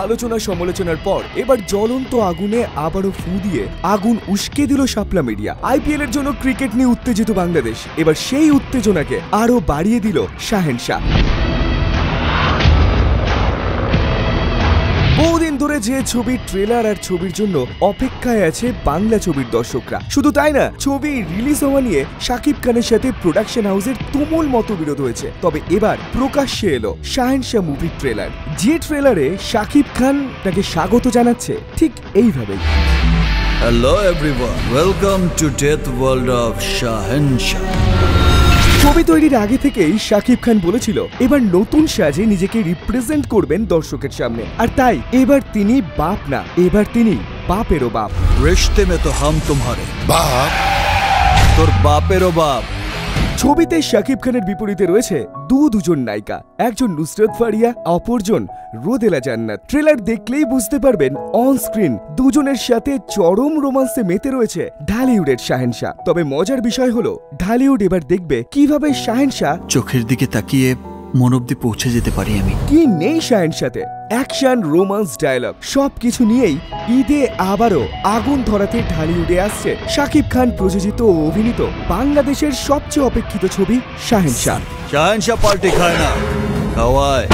আলোচনা সমালোচনার পর এবার জ্বলন্ত আগুনে আবারও ফু দিয়ে আগুন উস্কে দিল শাপলা মিডিয়া। আইপিএল এর জন্য ক্রিকেট নিয়ে উত্তেজিত বাংলাদেশ এবার সেই উত্তেজনাকে আরো বাড়িয়ে দিল শাহেনশা। বহুদিন ধরে যে ছবির ট্রেলার আর ছবির জন্য অপেক্ষায় আছে বাংলা ছবির দর্শকরা। শুধু তাই না, ছবি রিলিজ হওয়া নিয়ে শাকিব খানের সাথে প্রোডাকশন হাউসের তুমুল মতবিরোধ হয়েছে। তবে এবার প্রকাশ্যে এলো শাহেনশা মুভির ট্রেলার, যে ট্রেলারে শাকিব খান তাকে স্বাগত জানাচ্ছে ঠিক এইভাবেই। Hello everyone, welcome to Death World of শাহেনশা। ছবি তৈরির আগে থেকেই শাকিব খান বলেছিল এবার নতুন সাজে নিজেকে রিপ্রেজেন্ট করবেন দর্শকের সামনে, আর তাই এবার তিনি বাপ না, এবার তিনি বাপেরও বাপ। রিশতে মে তো হাম তুমহারে বাপ, তোর বাপেরও বাপ। ছবিতে শাকিব খানের বিপরীতে রয়েছে দুজন নায়িকা, একজন নুসরাত ফারিয়া, অপরজন রোদেলা জান্নাত। ট্রেলার দেখলেই বুঝতে পারবেন অন স্ক্রিন দুজনের সাথে চরম রোমান্সে মেতে রয়েছে ঢালিউডের শাহেনশা। তবে মজার বিষয় হলো ঢালিউড এবার দেখবে কিভাবে শাহেনশা চোখের দিকে তাকিয়ে মন অব্দি পৌঁছে যেতে পারি আমি। কি নেই শাহেনশাতে? অ্যাকশন, রোমান্স, ডায়লগ সবকিছু নিয়েই ঈদে আবারও আগুন ধরাতে ঢালিউডে আসছে শাকিব খান প্রযোজিত ও অভিনীত বাংলাদেশের সবচেয়ে অপেক্ষিত ছবি শাহেনশা। শাহেনশা পাল্টে খায় না, খাওয়ায়।